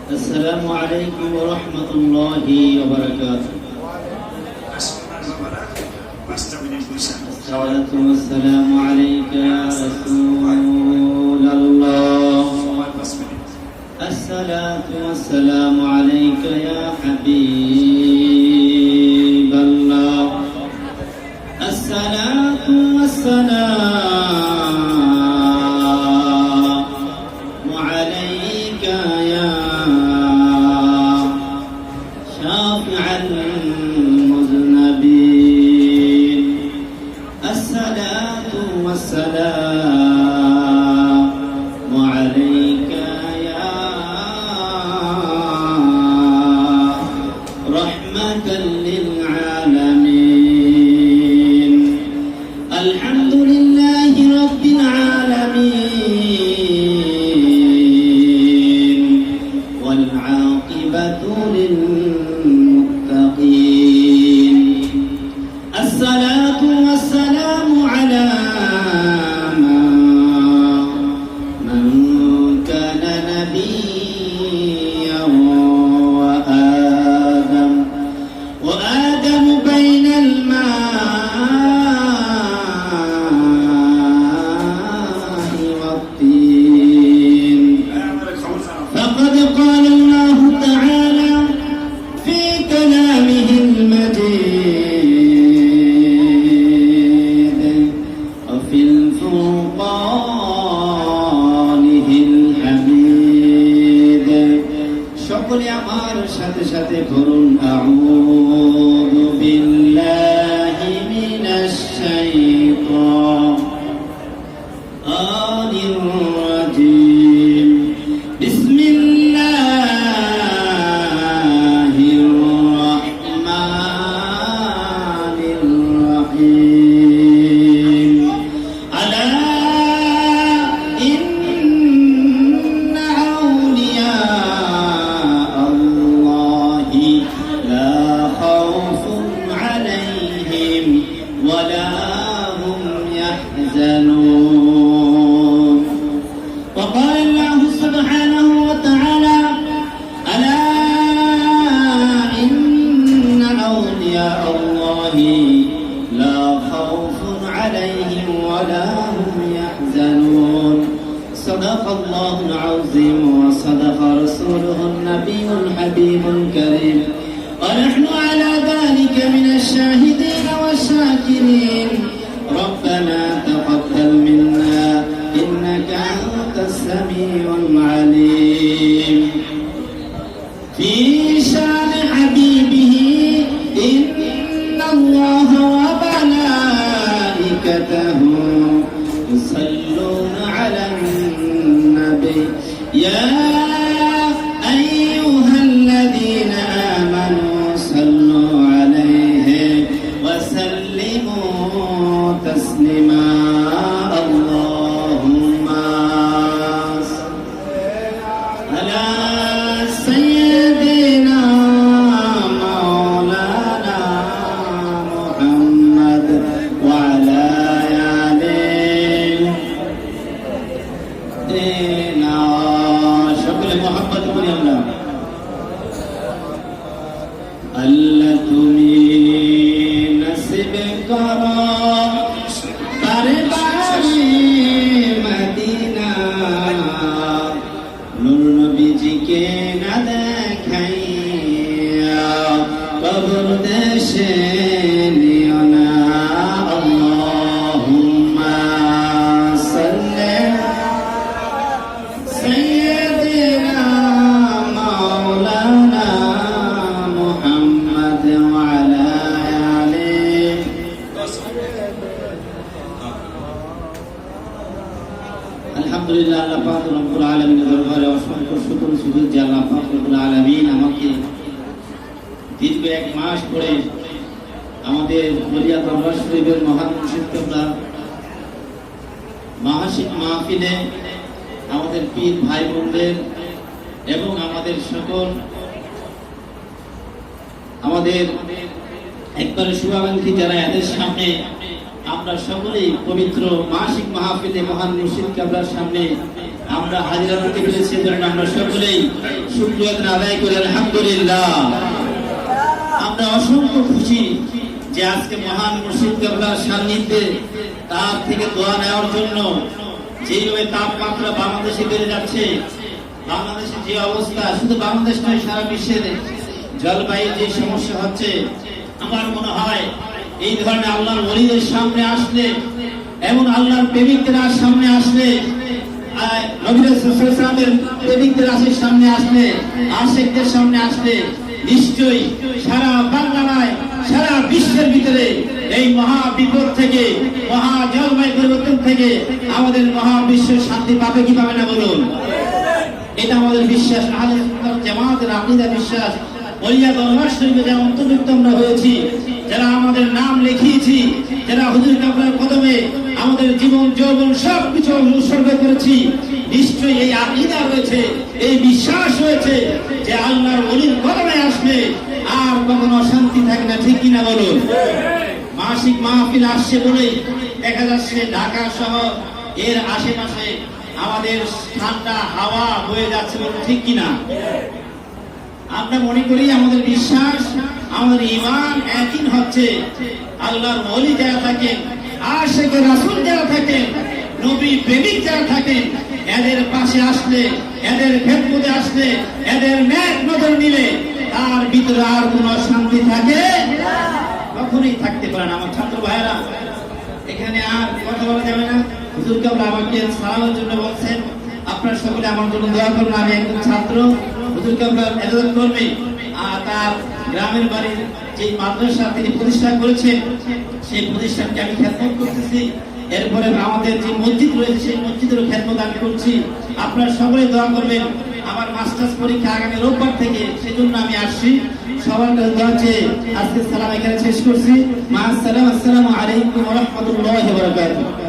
السلام عليكم ورحمة الله وبركاته. الصلاة والسلام عليك يا رسول الله. الصلاة والسلام عليك يا حبيب الله. الصلاة والسلام عليك يا شافع المذنبين. الصلاة والسلام عليك يا رحمة للعالمين. الحمد لله رب العالمين والعاقبة للمتقين. الصلاة والسلام على من كان نبيا وآدم بين الماء والطين. فقد قال الله تعالى في كلامه المجيد وفي الفرقانه الحميد. সকলে আমার সাথে সাথে পড়ুন আউযু বিল্লাহি মিনাশ শাইতানির রাজীম. বিসমিল্লাহির রাহমানির রাহিম. আলা ইন্না আউলিয়া আল্লাহি লা খাউফুন আলাইহিম ওয়ালা হুম ইয়াহজানুন. وقال الله سبحانه وتعالى ألا إن أولياء الله لا خوف عليهم ولا هم يحزنون. صدق الله العظيم وصدق رسوله النبي الحبيب الكريم ونحن على ذلك من الشاهدين والشاكرين. ربنا تقبل منا إنك أنت السميع العليم. في شان حبيبه إن الله وملائكته يصلون على النبي يا أيها الذين آمنوا صلوا عليه وسلموا تسليما. اللهم صل على سيدنا مولانا محمد وعلى آله دينا. شكر محبت করি আমরা. আল্লাহ তুমি নসিব করো বারে বারে মদিনা. নূর নবীজিকে না দেখাইয়া কবর দেশে নিও না. আল্লাহুম্মা সাল্লি সাইয়্যিদিনা মাওলানা মুহাম্মদ ওয়া আলা আলিহি. আলহামদুলিল্লাহ, আল্লাহ পাক রব্বুল আলামিনের দরবারে অসংখ্য শুকর সুজুদ যে আল্লাহ পাক রব্বুল আলামিন আমাকে দীর্ঘ এক মাস পরে আমাদের বলিয়া দরবার শরীফের মহান মুর্শিদ কেবলা মাহাশিক মাহফিলে আমাদের পীর ভাই বোনদের এবং আমাদের সকল আমাদের একবারে শুভাকাঙ্ক্ষী যারা এদের সামনে আমরা সকলেই পবিত্র মাসিক মাহফিলে মহান মুর্শিদ কেবলার সামনে আমরা আমরা হাজিরা দিতে পেরেছি, কারণ আমরা সকলেই শুকরিয়া আদায় করি আলহামদুলিল্লাহ। আমরা অসংখ্য খুশি যে আজকে মহান মুর্শিদ কেবলার সান্নিধ্যে তার থেকে দোয়া নেওয়ার জন্য যেভাবে তাপমাত্রা বাংলাদেশে বেড়ে যাচ্ছে, বাংলাদেশের যে অবস্থা, শুধু বাংলাদেশ নয় সারা বিশ্বের জলবায়ুর যে সমস্যা হচ্ছে, আমার মনে হয় এই ধরনের আল্লাহর ওলিদের সামনে আসলে, এমন আল্লাহর প্রেমিকদের সামনে আসলে, নবী রাসূল প্রেমিকদের সামনে আসলে, আশিকদের সামনে আসলে নিশ্চয়ই সারা বাংলায় সারা বিশ্বের ভিতরে এই মহা বিপদ থেকে, মহা জলবায়ু পরিবর্তন থেকে আমাদের মহা বিশ্বের শান্তি পাবে কি পাবে না বলুন? এটা আমাদের বিশ্বাস, আহলে সুন্নাত জামাতের আকীদা বিশ্বাস। ওলিয়া দরবার শরীফে যারা অন্তর্ভুক্ত আমরা হয়েছি, যারা আমাদের নাম লিখিয়েছি, যারা হুজুর কেবলার কদমে আমাদের জীবন যৌবন সবকিছু উৎসর্গ করেছি, নিশ্চয়ই এই আকীদা রয়েছে, এই বিশ্বাস রয়েছে যে আল্লাহর ওলির কদমে আসলে আর কখনো অশান্তি থাকে না, ঠিক কিনা বলুন? মাসিক মাহফিল আসছে বলেই দেখা যাচ্ছে ঢাকা সহ এর আশেপাশে আমাদের ঠান্ডা হাওয়া বয়ে যাচ্ছে, বলুন ঠিক কিনা? আমরা মনে করি, আমাদের বিশ্বাস, আমাদের ঈমান একই হচ্ছে, আল্লাহর ওলি যারা থাকেন, আশিকে রাসূল যারা থাকেন, নবী প্রেমিক যারা থাকেন, এদের পাশে আসলে, এদের খেদমতে আসলে, এদের নেক নজর নিলে তার ভিতরে আর কোনো শান্তি থাকে কখনোই থাকতে পারে না। আমার ছাত্র ভাইয়েরা, এখানে আর কথা বলা যাবে না। হুজুর কেবলা আমাকে সালামের জন্য বলছেন, আপনারা সকলে আমার জন্য দোয়া করুন। আমি একজন ছাত্র, হুজুর কেবলার ইবাদত কর্মী, আর তার গ্রামের বাড়ির যে মাদ্রাসা তিনি প্রতিষ্ঠা করেছেন, সেই প্রতিষ্ঠানকে আমি খেদমত করতেছি। এরপরে আমাদের যে মসজিদ রয়েছে, সেই মসজিদেরও খেদমত আমি করছি। আপনারা সকলে দোয়া করবেন। আমার মাস্টার্স পরীক্ষা আগামী রোববার থেকে, সেজন্য আমি আসছি। সবার কাছে দোয়া চেয়ে আজকে সালাম এখানে শেষ করছি। মা আসসালাম, আসসালামু আলাইকুম ওয়া রাহমাতুল্লাহি ওয়া বারাকাতুহু।